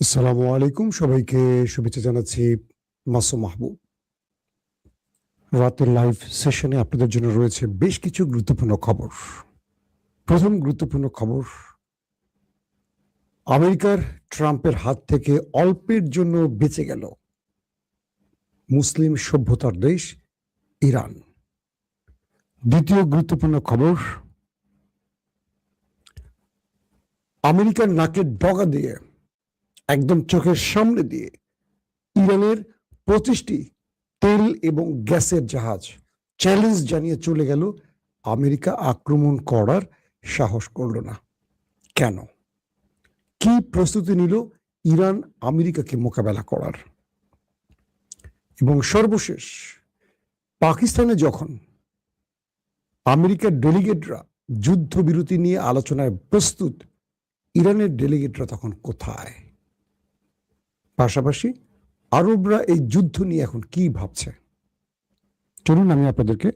আসসালামু আলাইকুম, সবাইকে শুভেচ্ছা জানাচ্ছি। মাসুম মাহবুব। রাতের লাইভ সেশনে আপনাদের জন্য রয়েছে বেশ কিছু গুরুত্বপূর্ণ খবর। প্রথম গুরুত্বপূর্ণ খবর, আমেরিকার ট্রাম্পের হাত থেকে অল্পের জন্য বেঁচে গেল মুসলিম সভ্যতার দেশ ইরান। দ্বিতীয় গুরুত্বপূর্ণ খবর, আমেরিকার নাকের ডগা দিয়ে, একদম চোখের সামনে দিয়ে ইরানের 25টি তেল এবং গ্যাসের জাহাজ চ্যালেঞ্জ জানিয়ে চলে গেল। আমেরিকা আক্রমণ করার সাহস করল না। কেন? কি প্রস্তুতি নিল ইরান আমেরিকাকে মোকাবেলা করার? এবং সর্বশেষ, পাকিস্তানে যখন আমেরিকার ডেলিগেটরা যুদ্ধবিরতি নিয়ে আলোচনায় প্রস্তুত, ইরানের ডেলিগেটরা তখন কোথায়? পাশাপাশি আরবরা এই যুদ্ধ নিয়ে এখন কি ভাবছে? চলুন আমি আপনাদেরকে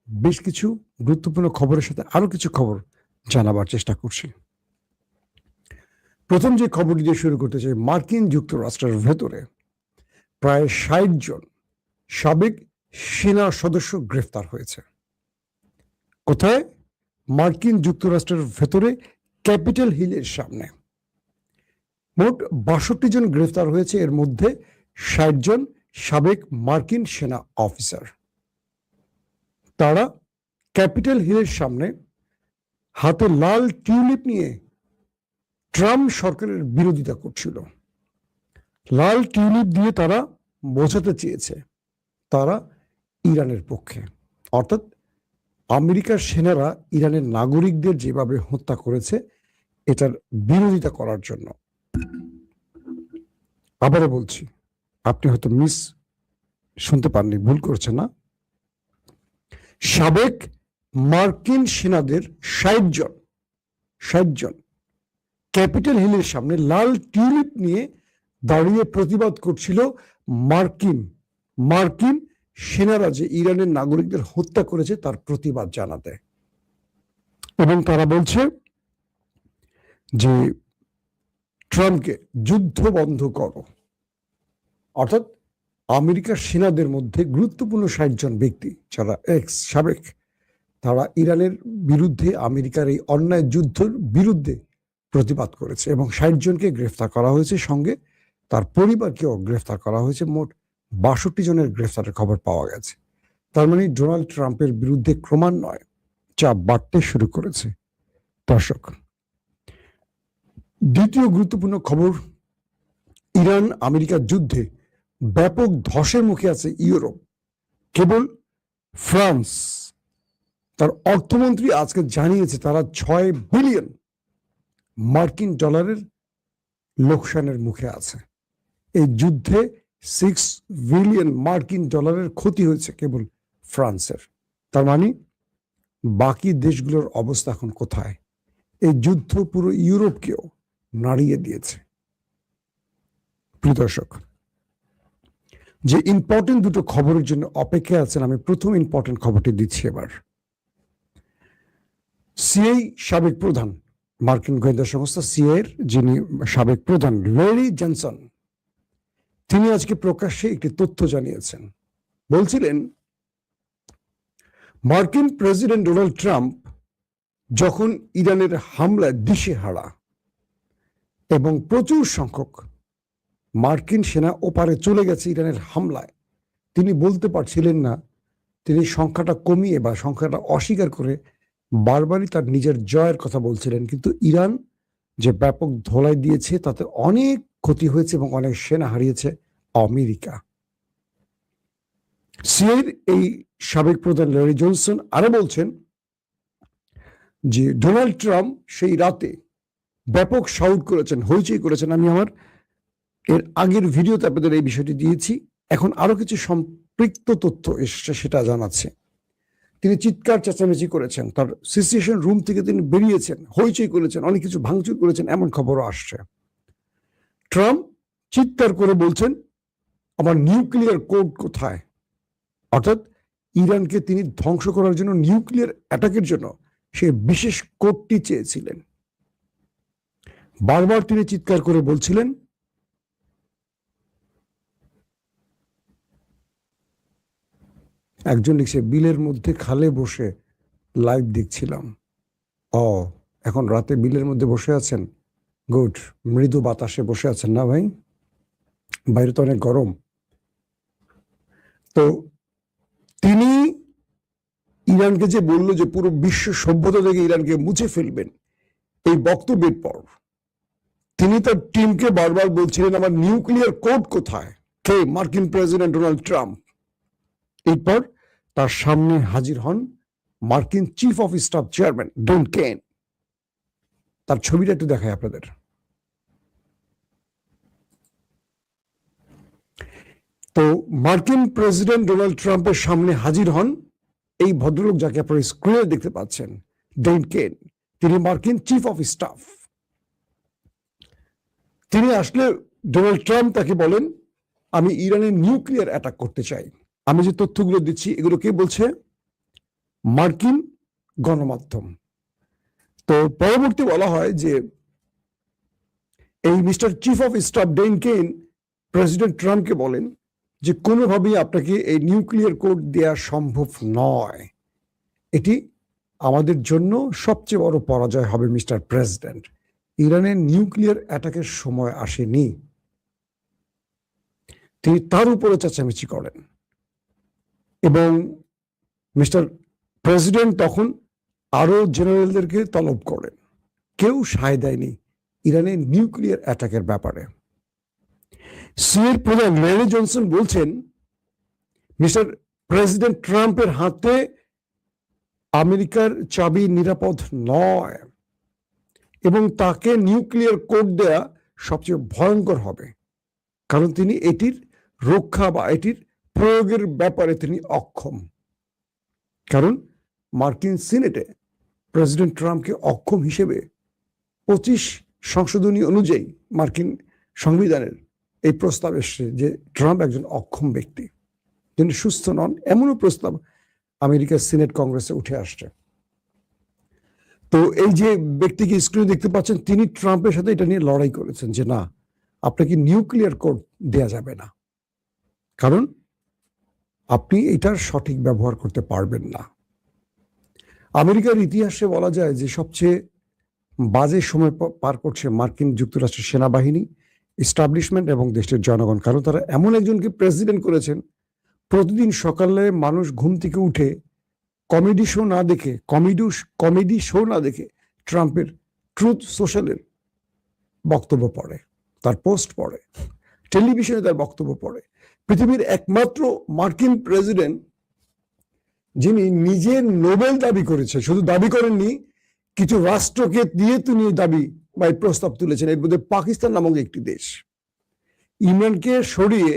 বেশ কিছু গুরুত্বপূর্ণ খবরের সাথে আরো কিছু খবর জানাবার চেষ্টা করছি। প্রথম যে খবরটি দিয়ে শুরু করতে চাই, মার্কিন যুক্তরাষ্ট্রের ভেতরে প্রায় 60 জন সাবেক সেনা সদস্য গ্রেফতার হয়েছে। কোথায়? মার্কিন যুক্তরাষ্ট্রের ভেতরে ক্যাপিটাল হিলের সামনে। মোট 62 জন গ্রেফতার হয়েছে, এর মধ্যে 60 জন সাবেক মার্কিন সেনা অফিসার। তারা ক্যাপিটাল হিলের সামনে হাতে লাল টিউলিপ নিয়ে ট্রাম্প সরকারের বিরোধিতা করছিল। লাল টিউলিপ দিয়ে তারা বোঝাতে চেয়েছে তারা ইরানের পক্ষে, অর্থাৎ আমেরিকার সেনারা ইরানের নাগরিকদের যেভাবে হত্যা করেছে এটার বিরোধিতা করার জন্য। আবারও বলছি, আপনি হয়তো শুনতে পাননি, ভুল করছেন না। সাবেক মার্কিন সেনাদের 60 জন ক্যাপিটাল হিলের সামনে লাল টিউলিপ নিয়ে দাঁড়িয়ে প্রতিবাদ করছিল মার্কিন সেনারা যে ইরানের নাগরিকদের হত্যা করেছে তার প্রতিবাদ জানাতে। এবং তারা বলছে যে ট্রাম্পকে যুদ্ধ বন্ধ করো। অর্থাৎ আমেরিকার সেনাদের মধ্যে গুরুত্বপূর্ণ 60 জন ব্যক্তি যারা সাবেক, তারা ইরানের বিরুদ্ধে, আমেরিকার এই অন্যায় যুদ্ধের বিরুদ্ধে প্রতিবাদ করেছে এবং 60 জনকে গ্রেফতার করা হয়েছে, সঙ্গে তার পরিবারকেও গ্রেফতার করা হয়েছে। মোট 62 জনের গ্রেফতারের খবর পাওয়া গেছে। তার মানে ডোনাল্ড ট্রাম্পের বিরুদ্ধে ক্রমান্বয়ে চাপ বাড়তে শুরু করেছে। দর্শক, দ্বিতীয় গুরুত্বপূর্ণ খবর, ইরান আমেরিকার যুদ্ধে ব্যাপক ধসের মুখে আছে ইউরোপ। কেবল ফ্রান্স, তার অর্থমন্ত্রী আজকে জানিয়েছে তারা 6 বিলিয়ন মার্কিন ডলারের লোকসানের মুখে আছে। এই যুদ্ধে 6 বিলিয়ন মার্কিন ডলারের ক্ষতি হয়েছে কেবল ফ্রান্সের। তার মানে বাকি দেশগুলোর অবস্থা এখন কোথায়? এই যুদ্ধ পুরো ইউরোপকেও নাড়িয়ে দিয়েছে। প্রিয় দর্শক, যে ইম্পর্টেন্ট দুটো খবরের জন্য অপেক্ষায় আছেন, আমি প্রথম ইম্পর্টেন্ট খবরটি দিচ্ছি এবার। সিআই সাবেক প্রধান, মার্কিন গোয়েন্দা সংস্থা সিআইয়ের যিনি সাবেক প্রধান ল্যারি জনসন, তিনি আজকে প্রকাশ্যে একটি তথ্য জানিয়েছেন। বলছিলেন মার্কিন প্রেসিডেন্ট ডোনাল্ড ট্রাম্প যখন ইরানের হামলায় দিশেহারা এবং প্রচুর সংখ্যক মার্কিন সেনা ওপারে চলে গেছে ইরানের হামলায়, তিনি বলতে পারছিলেন না, তিনি সংখ্যাটা কমিয়ে বা সংখ্যাটা অস্বীকার করে বারবারই তার নিজের জয়ের কথা বলছিলেন। কিন্তু ইরান যে ব্যাপক ধোলাই দিয়েছে তাতে অনেক ক্ষতি হয়েছে এবং অনেক সেনা হারিয়েছে আমেরিকা। সিআইয়ের এই সাবেক প্রধান ল্যারি জনসন আরো বলছেন যে ডোনাল্ড ট্রাম্প সেই রাতে ব্যাপক শাউট করেছেন, হইচই করেছেন। আমি আমার এর আগের ভিডিওতে আপনাদের এই বিষয়টি দিয়েছি। এখন আরো কিছু সম্পৃক্ত তথ্য এসেছে, সেটা জানাচ্ছে। তিনি চিৎকার চেঁচামেচি করেছেন, তার সিচুয়েশন রুম থেকে তিনি বেরিয়েছেন, হইচই করেছেন, অনেক কিছু ভাঙচুর করেছেন, এমন খবরও আসছে। ট্রাম্প চিৎকার করে বলছেন আমার নিউক্লিয়ার কোড কোথায়? অর্থাৎ ইরানকে তিনি ধ্বংস করার জন্য, নিউক্লিয়ার অ্যাটাকের জন্য সে বিশেষ কোডটি চেয়েছিলেন। বারবার তিনি চিৎকার করে বলছিলেন একজন লিখছে, বিলের মধ্যে খালে বসে লাইভ দেখছিলাম। ও, এখন রাতে বিলের মধ্যে বসে আছেন, গুড, মৃদু বাতাসে বসে আছেন না ভাই? বাইরে তো অনেক গরম। তো তিনি ইরানকে যে বললো যে পুরো বিশ্ব সভ্যতা থেকে ইরানকে মুছে ফেলবেন, এই বক্তব্যের পর তিনি তার টিমকে বারবার বলছিলেন, আমার নিউক্লিয়ার কোড কোথায়? কে? মার্কিন প্রেসিডেন্ট ডোনাল্ড ট্রাম্প। এরপর তার সামনে হাজির হন মার্কিন চিফ অফ স্টাফ চেয়ারম্যান ডন কেন। তার ছবিটা একটু দেখায় আপনাদের। তো মার্কিন প্রেসিডেন্ট ডোনাল্ড ট্রাম্পের সামনে হাজির হন এই ভদ্রলোক, যাকে আপনারা স্ক্রিনে দেখতে পাচ্ছেন, ডন কেন। তিনি মার্কিন চিফ অফ স্টাফ। তিনি আসলে ডোনাল্ড ট্রাম্প তাকে বলেন, আমি ইরানের নিউক্লিয়ার অ্যাটাক করতে চাই। আমি যে তথ্যগুলো দিচ্ছি এগুলো কে বলছে? মার্কিন গণমাধ্যম। তো পরবর্তী বলা হয় যে এই মিস্টার চিফ অফ স্টাফ ডন কেন প্রেসিডেন্ট ট্রাম্পকে বলেন যে কোনোভাবেই আপনাকে এই নিউক্লিয়ার কোড দেওয়া সম্ভব নয়। এটি আমাদের জন্য সবচেয়ে বড় পরাজয় হবে মিস্টার প্রেসিডেন্ট। ইরানের নিউক্লিয়ার অ্যাটাকের সময় আসেনি। তিনি তার উপরে চেঁচামেচি করেন এবং মিস্টার প্রেসিডেন্ট তখন আরো জেনারেলদেরকে তলব করেন। কেউ সায় দেয়নি ইরানের নিউক্লিয়ার অ্যাটাকের ব্যাপারে। সিএর প্রধান রেনি জনসন বলছেন, মিস্টার প্রেসিডেন্ট ট্রাম্পের হাতে আমেরিকার চাবি নিরাপদ নয় এবং তাকে নিউক্লিয়ার কোড দেয়া সবচেয়ে ভয়ঙ্কর হবে, কারণ তিনি এটির রক্ষা বা এটির প্রয়োগের ব্যাপারে তিনি অক্ষম। কারণ মার্কিন সিনেটে প্রেসিডেন্ট ট্রাম্পকে অক্ষম হিসেবে 25 সংশোধনী অনুযায়ী মার্কিন সংবিধানের এই প্রস্তাব এসছে যে ট্রাম্প একজন অক্ষম ব্যক্তি, তিনি সুস্থ নন, এমনও প্রস্তাব আমেরিকার সিনেট কংগ্রেসে উঠে আসছে। তো এই যে ব্যক্তিকে স্ক্রিনে দেখতে পাচ্ছেন, তিনি ট্রাম্পের সাথে এটা নিয়ে লড়াই করেছেন যে না, আপনাকে নিউক্লিয়ার কোড দেয়া যাবে না, কারণ আপনি এটার সঠিক ব্যবহার করতে পারবেন না। আমেরিকার ইতিহাসে বলা যায় যে সবচেয়ে বাজে সময় পার করছে মার্কিন যুক্তরাষ্ট্রের সেনাবাহিনী, এস্টাবলিশমেন্ট এবং দেশের জনগণ। কারণ তারা এমন একজনকে প্রেসিডেন্ট করেছেন, প্রতিদিন সকালে মানুষ ঘুম থেকে উঠে কমেডি শো না দেখে ট্রাম্পের ট্রুথ সোশ্যালের বক্তব্য পড়ে, তার পোস্ট পড়ে, টেলিভিশনে তার বক্তব্য পড়ে। পৃথিবীর একমাত্র মার্কিন প্রেসিডেন্ট যিনি নিজে নোবেল দাবি করেছে, শুধু দাবি করেননি, কিছু রাষ্ট্রকে দিয়ে তিনি দাবি বা প্রস্তাব তুলেছেন। এর মধ্যে পাকিস্তান নামক একটি দেশ ইমরানকে সরিয়ে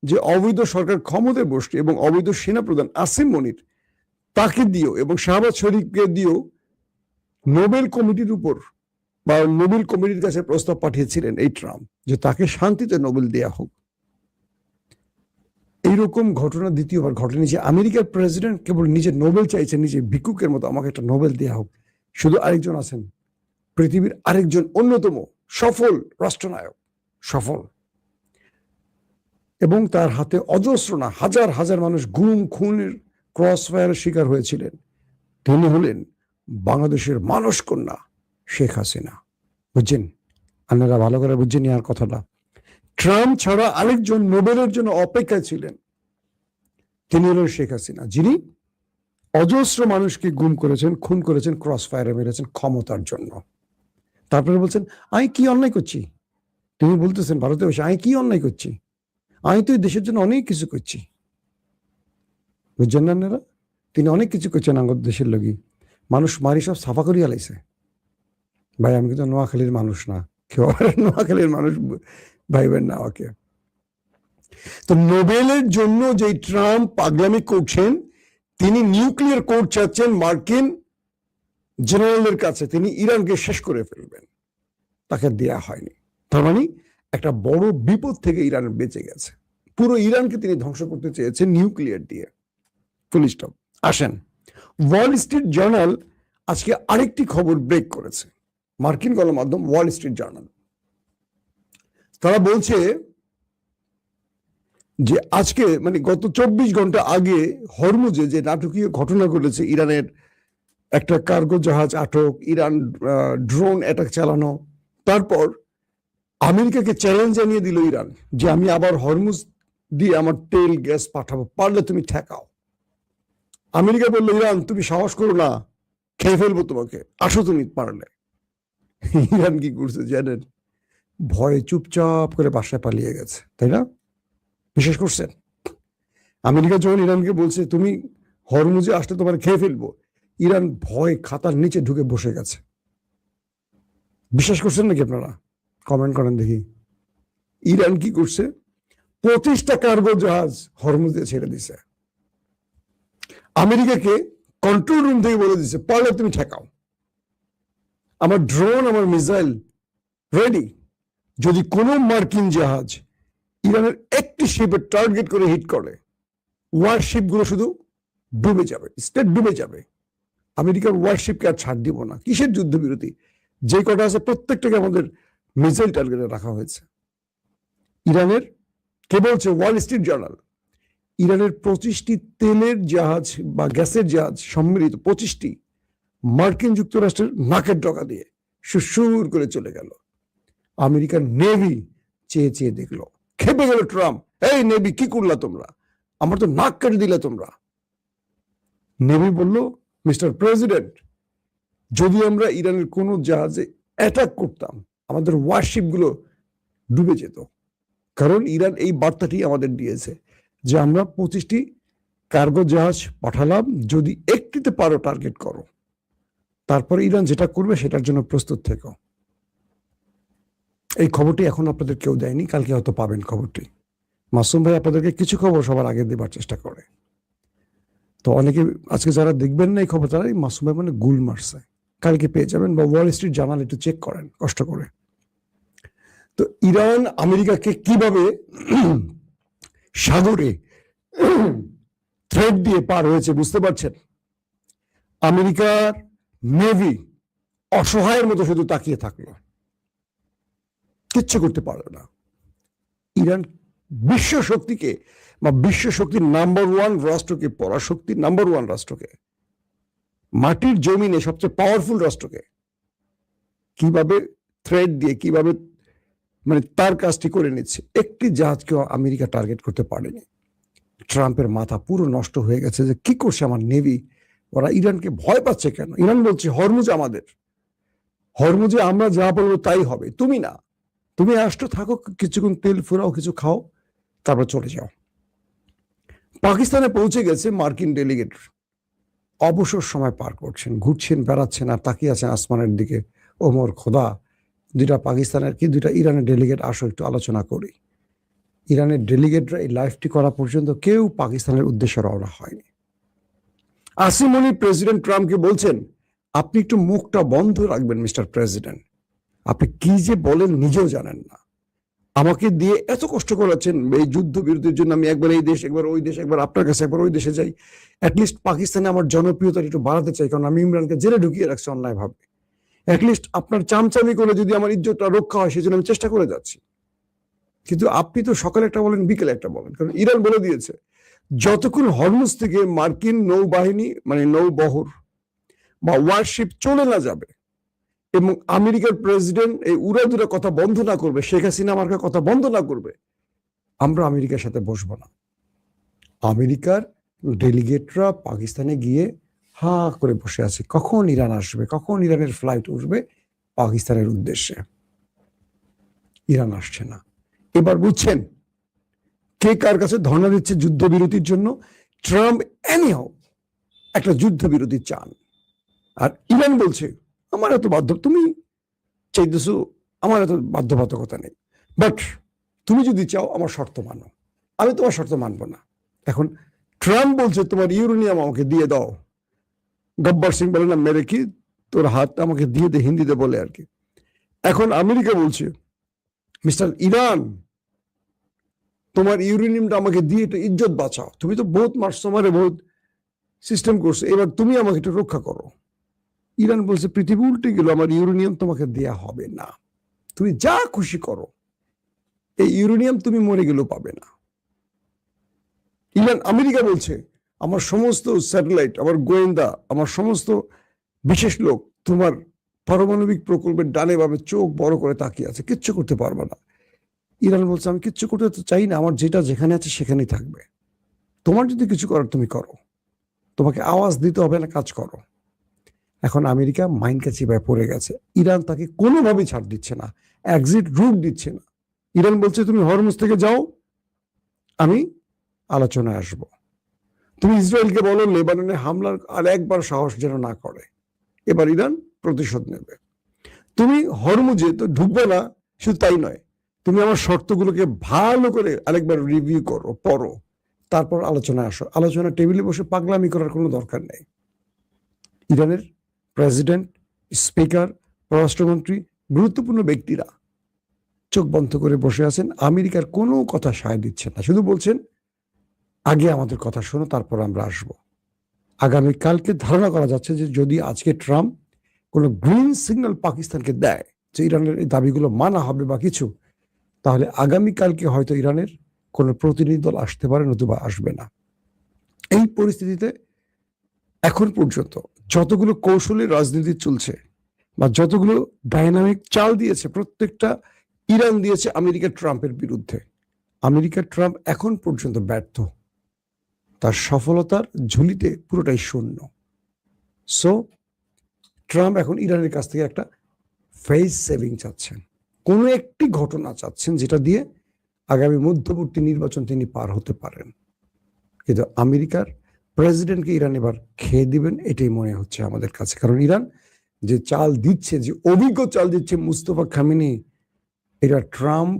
যে অবৈধ সরকার ক্ষমতায় বসছে এবং অবৈধ সেনাপ্রধান আসিম মনির তাকে দিও এবং শাহবাজ শরীফকে দিও নোবেল কমিটির উপর বা নোবেল কমিটির কাছে প্রস্তাব পাঠিয়েছিলেন এই ট্রাম্প যে তাকে শান্তিতে নোবেল দেয়া হোক। এইরকম ঘটনা দ্বিতীয়বার ঘটেনি যে আমেরিকার প্রেসিডেন্ট কেবল নিজে নোবেল চাইছেন, নিজে ভিক্ষুকের মতো আমাকে একটা নোবেল দেয়া হোক। শুধু আরেকজন আছেন, পৃথিবীর আরেকজন অন্যতম সফল রাষ্ট্রনায়ক, সফল, এবং তার হাতে অজস্র না হাজার হাজার মানুষ গুম খুনের ক্রস ফায়ারের শিকার হয়েছিলেন। তিনি হলেন বাংলাদেশের মানস কন্যা শেখ হাসিনা। বুঝছেন? আপনারা ভালো করে বুঝছেন আর কথাটা। ট্রাম্প ছাড়া আরেকজন নোবেলের জন্য অপেক্ষায় ছিলেন, তিনি হলেন শেখ হাসিনা, যিনি অজস্র মানুষকে গুম করেছেন, খুন করেছেন, ক্রস ফায়ারে মেরেছেন ক্ষমতার জন্য। তারপরে বলছেন আমি কি অন্যায় করছি? তিনি বলতেছেন ভারতে বসে, আমি কি অন্যায় করছি? আমি তো এই দেশের জন্য অনেক কিছু করছি। বুঝছেন না আপনারা? তিনি অনেক কিছু করছেন আমাদের দেশের লগি। মানুষ মারি সব সাফা করিয়া লাইছে। ভাই আমি কিন্তু নোয়াখালীর মানুষ না, কেউ নোয়াখালীর মানুষ ভাইবেন না আমাকে। তো নোবেলের জন্য যে ট্রাম্প পাগলামি করছেন, তিনি নিউক্লিয়ার কোড চাচ্ছেন মার্কিন জেনারেলদের কাছে, তিনি ইরানকে শেষ করে ফেলবেন, তাকে দেয়া হয়নি। তার মানে একটা বড় বিপদ থেকে ইরান বেঁচে গেছে। পুরো ইরানকে তিনি ধ্বংস করতে চেয়েছেন নিউক্লিয়ার দিয়ে। Full stop. আসেন, ওয়াল স্ট্রিট জার্নাল আজকে আরেকটি খবর ব্রেক করেছে, মার্কিন গণমাধ্যম ওয়াল স্ট্রিট জার্নাল। তারা বলছে যে আজকে মানে গত 24 ঘন্টা আগে হরমুজে যে নাটকীয় ঘটনা ঘটেছে, ইরানের একটা কার্গো জাহাজ আটক, ইরান ড্রোন অ্যাটাক চালানো, তারপর আমেরিকাকে চ্যালেঞ্জ জানিয়ে দিল ইরান যে আমি আবার হরমুজ দিয়ে আমার তেল গ্যাস পাঠাবো, পারলে তুমি ঠেকাও। আমেরিকা বললো ইরান তুমি সাহস করো না, খেয়ে ফেলবো তোমাকে, আসো তুমি পারলে। ইরান কি করছে জানেন? ভয়ে চুপচাপ করে বাসায় পালিয়ে গেছে, তাই না? বিশ্বাস করছেন? আমেরিকা যখন ইরানকে বলছে তুমি হরমুজে আসলে তোমার খেয়ে ফেলবো, ইরান ভয় খাতার নিচে ঢুকে বসে গেছে। বিশ্বাস করছেন নাকি আপনারা? কমেন্ট করেন দেখি। ইরান কি করছে? 25টা কার্গো জাহাজ হরমুজে ছেড়ে দিছে। আমেরিকাকে কন্ট্রোল রুম থেকে বলে দিছে পারলে তুমি ঠেকাও, আমার ড্রোন আমার মিসাইল রেডি। যদি কোনো মার্কিন জাহাজ ইরানের একটি শিপের টার্গেট করে হিট করে, ওয়ারশিপ গুলো শুধু ডুবে যাবে, স্টেট ডুবে যাবে। আমেরিকার ওয়ারশিপকে আর ছাড় দিব না। কিসের যুদ্ধবিরতি? যে কটা আছে প্রত্যেকটাকে আমাদের মিসাইল টার্গেটে রাখা হয়েছে। ইরানের কে বলছে? Wall Street journal. ইরানের 25টি তেলের জাহাজ বা গ্যাসের জাহাজ সম্মিলিত 25টি মার্কিন যুক্তরাষ্ট্রের নাকের ডগা দিয়ে সুর করে চলে গেল। আমেরিকার নেভি চেয়ে চেয়ে দেখলো, খেপে গেল ট্রাম্প। এই নেভি কি করলা তোমরা? আমার তো নাক কেটে দিলে তোমরা। নেভি বলল মিস্টার প্রেসিডেন্ট, যদি আমরা ইরানের কোনো জাহাজে অ্যাটাক করতাম আমাদের ওয়ারশিপ গুলো ডুবে যেত। কারণ ইরান এই বার্তাটি আমাদের দিয়েছে যে আমরা 25টি কার্গো জাহাজ পাঠালাম, যদি একটিতে পারো টার্গেট করো, তারপরে ইরান যেটা করবে সেটার জন্য প্রস্তুত থেকো। এই খবরটি এখন আপনাদের কেউ দেয়নি, কালকে হয়তো পাবেন খবরটি। মাসুম ভাই আপনাদেরকে কিছু খবর সবার আগে দেবার চেষ্টা করে। তো অনেকে আজকে যারা দেখবেন না এই খবর, তারা মাসুম ভাই মানে গুল মারছে, কালকে পেয়ে যাবেন। বা ওয়াল স্ট্রিট জার্নাল একটু চেক করেন কষ্ট করে। তো ইরান আমেরিকাকে কিভাবে সাগরে থ্রেড দিয়ে পার হয়েছে বুঝতে পারছেন? আমেরিকার নেভি অসহায়ের মতো শুধু তাকিয়ে থাকলো, কিচ্ছু করতে পারলো না। ইরান বিশ্ব শক্তিকে বা বিশ্ব শক্তির নাম্বার ওয়ান রাষ্ট্রকে, পরাশক্তির নাম্বার ওয়ান রাষ্ট্রকে, মাটির জমিনে সবচেয়ে পাওয়ারফুল রাষ্ট্রকে কিভাবে থ্রেড দিয়ে কিভাবে মানে তার কাজটি করে নিচ্ছে। একটি জাহাজকেও আমেরিকা টার্গেট করতে পারেনি। ট্রাম্পের মাথা পুরো নষ্ট হয়ে গেছে যে কি করছে আমার নেভি, ওরা ইরানকে ভয় পাচ্ছে কেন? ইরান বলছে হরমুজ আমাদের, হরমুজে আমরা যা বলবো তাই হবে, তুমি না, তুমি আসতো থাকো কিছুক্ষণ, তেল ফুরাও, কিছু খাও, তারপর চলে যাও। পাকিস্তানে পৌঁছে গেছে মার্কিন ডেলিগেট, অবসর সময় পার করছেন, ঘুরছেন, বেড়াচ্ছেন, আর তাকিয়ে আছেন আসমানের দিকে। ওমর খোদা, দুইটা পাকিস্তানের কি দুইটা ইরানের ডেলিগেট আসো একটু আলোচনা করি। ইরানের ডেলিগেটরা এই লাইভটি করা পর্যন্ত কেউ পাকিস্তানের উদ্দেশ্যে রওনা হয়নি। আসিম মনি প্রেসিডেন্ট ট্রাম্পকে বলছেন আপনি একটু মুখটা বন্ধ রাখবেন মিস্টার প্রেসিডেন্ট, আপনি কি যে বলেন নিজেও জানেন না। আমাকে দিয়ে এত কষ্ট করাচ্ছেন এই যুদ্ধ বিরতির জন্য, আমি একবার এই দেশ একবার ওই দেশ, একবার আপনার কাছে একবার ওই দেশে যাই। অ্যাটলিস্ট পাকিস্তানে আমার জনপ্রিয়তা একটু বাড়াতে চাই, কারণ আমি ইমরানকে জেলে ঢুকিয়ে রাখছি অন্যায় ভাবে। অ্যাটলিস্ট আপনার চামচামি করে যদি আমার ইজ্জতটা রক্ষা হয় সেজন্য আমি চেষ্টা করে যাচ্ছি। কিন্তু আপনি তো সকালে একটা বলেন বিকেলে একটা বলেন, কারণ ইরান বলে দিয়েছে যতক্ষণ হরমুজ থেকে মার্কিন নৌবাহিনী মানে নৌবহর বা ওয়ারশিপ চলে না যাবে এবং আমেরিকার প্রেসিডেন্ট এই উড়াদুরা কথা বন্ধ না করবে, শেখ হাসিনা আমার কথা বন্ধ না করবে, আমরা আমেরিকার সাথে বসবো না। আমেরিকার ডেলিগেটরা পাকিস্তানে গিয়ে হা করে বসে আছে, কখন ইরান আসবে, কখন ইরানের ফ্লাইট উঠবে পাকিস্তানের উদ্দেশ্যে। ইরান আসছে না। এবার বুঝছেন কে কার কাছে ধর্ণা দিচ্ছে যুদ্ধবিরতির জন্য? ট্রাম্প এনিহাও একটা যুদ্ধবিরতি চান, আর ইরান বলছে আমার এত বাধ্য, তুমি চাইতেছো, আমার এত বাধ্যবাধকতা নেই, বাট তুমি যদি চাও আমার শর্ত মানো, আমি তোমার শর্ত মানবো না। এখন ট্রাম্প বলছে তোমার ইউরেনিয়াম আমাকে দিয়ে দাও। গব্বর সিং বলে না মেরে কি তোর হাত আমাকে দিয়ে দে, হিন্দিতে বলে আর কি। এখন আমেরিকা বলছে মিস্টার ইরান তোমার ইউরেনিয়ামটা আমাকে দিয়ে একটু ইজ্জত বাঁচাও, তুমি তো বহুত মারছো আমারে, বহুত সিস্টেম করছো, এবার তুমি আমাকে একটু রক্ষা করো। ইরান বলছে পৃথিবী উল্টে গেল, আমার ইউরেনিয়াম তোমাকে দেয়া হবে না, তুমি যা খুশি করো, এই ইউরেনিয়াম তুমি মরে গেলেও পাবে না। ইরান, আমেরিকা বলছে আমার সমস্ত স্যাটেলাইট, আমার গোয়েন্দা, আমার সমস্ত বিশেষ লোক তোমার পারমাণবিক প্রকল্পের ডানে বামে চোখ বড় করে তাকিয়ে আছে, কিচ্ছু করতে পারবে না। ইরান বলছে আমি কিচ্ছু করতে তো চাই না, আমার যেটা যেখানে আছে সেখানেই থাকবে, তোমার যদি কিছু করার তুমি করো, তোমাকে আওয়াজ দিতে হবে না, কাজ করো। এখন আমেরিকা মাইন্ড চিপায় পড়ে গেছে, ইরান তাকে কোনোভাবেই ছাড় দিচ্ছে না, এক্সিট রুট দিচ্ছে না। ইরান বলছে তুমি হরমুজ থেকে যাও, আমি আলোচনায় আসব। তুমি ইসরায়েলকে বলো লেবাননে হামলার আর একবার সাহস যেন না করে, এবার ইরান প্রতিশোধ নেবে। তুমি হরমুজে তো ঢুকবে না, শুধু তাই নয়, তুমি আমার শর্তগুলোকে ভালো করে আরেকবার রিভিউ করো, পড়ো, তারপর আলোচনায় আসো। আলোচনা টেবিলে বসে পাগলামি করার কোনো দরকার নেই। ইরানের প্রেসিডেন্ট, স্পিকার, পররাষ্ট্রমন্ত্রী, গুরুত্বপূর্ণ ব্যক্তিরা চোখ বন্ধ করে বসে আছেন, আমেরিকার কোনো কথা সায় দিচ্ছেন না, শুধু বলছেন আগে আমাদের কথা শোনো, তারপর আমরা আসব। আগামীকালকে ধারণা করা যাচ্ছে যে যদি আজকে ট্রাম্প কোনো গ্রিন সিগন্যাল পাকিস্তানকে দেয় যে ইরানের এই দাবিগুলো মানা হবে বা কিছু, তাহলে আগামীকালকে হয়তো ইরানের কোনো প্রতিনিধি দল আসতে পারে, নতুবা আসবে না। এই পরিস্থিতিতে এখন পর্যন্ত যতগুলো কৌশলী রাজনীতি চলছে বা যতগুলো ডাইনামিক চাল দিয়েছে, প্রত্যেকটা ইরান দিয়েছে আমেরিকা ট্রাম্পের বিরুদ্ধে। আমেরিকা ট্রাম্প এখন পর্যন্ত ব্যর্থ, তার সফলতার ঝুলিতে পুরোটাই শূন্য। সো ট্রাম্প এখন ইরানের কাছ থেকে একটা ফেস সেভিং চাচ্ছেন, কোনো একটি ঘটনা চাচ্ছেন যেটা দিয়ে আগামী মধ্যবর্তী নির্বাচন তিনি পার হতে পারেন। কিন্তু আমেরিকার প্রেসিডেন্টকে ইরান এবার খেয়ে দিবেন এটাই মনে হচ্ছে আমাদের কাছে, কারণ ইরান যে চাল দিচ্ছে, যে অভিজ্ঞ চাল দিচ্ছে মুস্তফা খামেনি, এটা ট্রাম্প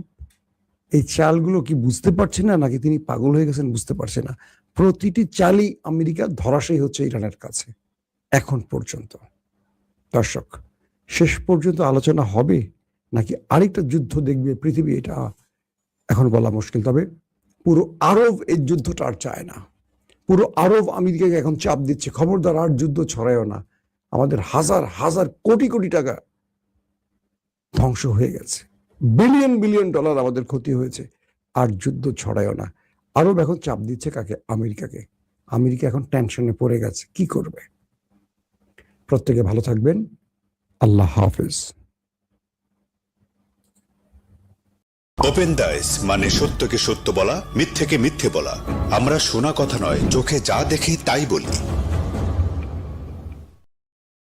এই চালগুলো কি বুঝতে পারছে না, নাকি তিনি পাগল হয়ে গেছেন বুঝতে পারছে না। প্রতিটি চালই আমেরিকা ধরাশায়ী হচ্ছে ইরানের কাছে এখন পর্যন্ত। দর্শক, শেষ পর্যন্ত আলোচনা হবে নাকি আরেকটা যুদ্ধ দেখবে পৃথিবী, এটা এখন বলা মুশকিল। তবে পুরো আরব এই যুদ্ধটা আর চায় না, পুরো আরব আমেরিকাকে এখন চাপ দিচ্ছে, খবরদার আর যুদ্ধ ছড়ায়ও না, আমাদের হাজার হাজার কোটি কোটি টাকা ধ্বংস হয়ে গেছে, বিলিয়ন বিলিয়ন ডলার আমাদের ক্ষতি হয়েছে, আর যুদ্ধ ছড়ায়ও না। আরব এখন চাপ দিচ্ছে কাকে? আমেরিকাকে। আমেরিকা এখন টেনশনে পড়ে গেছে, কি করবে। প্রত্যেকে ভালো থাকবেন, আল্লাহ হাফেজ। ওপেন দাইস মানে সত্যকে সত্য বলা, মিথ্যেকে মিথ্যে বলা। আমরা শোনা কথা নয়, চোখে যা দেখি তাই বলি।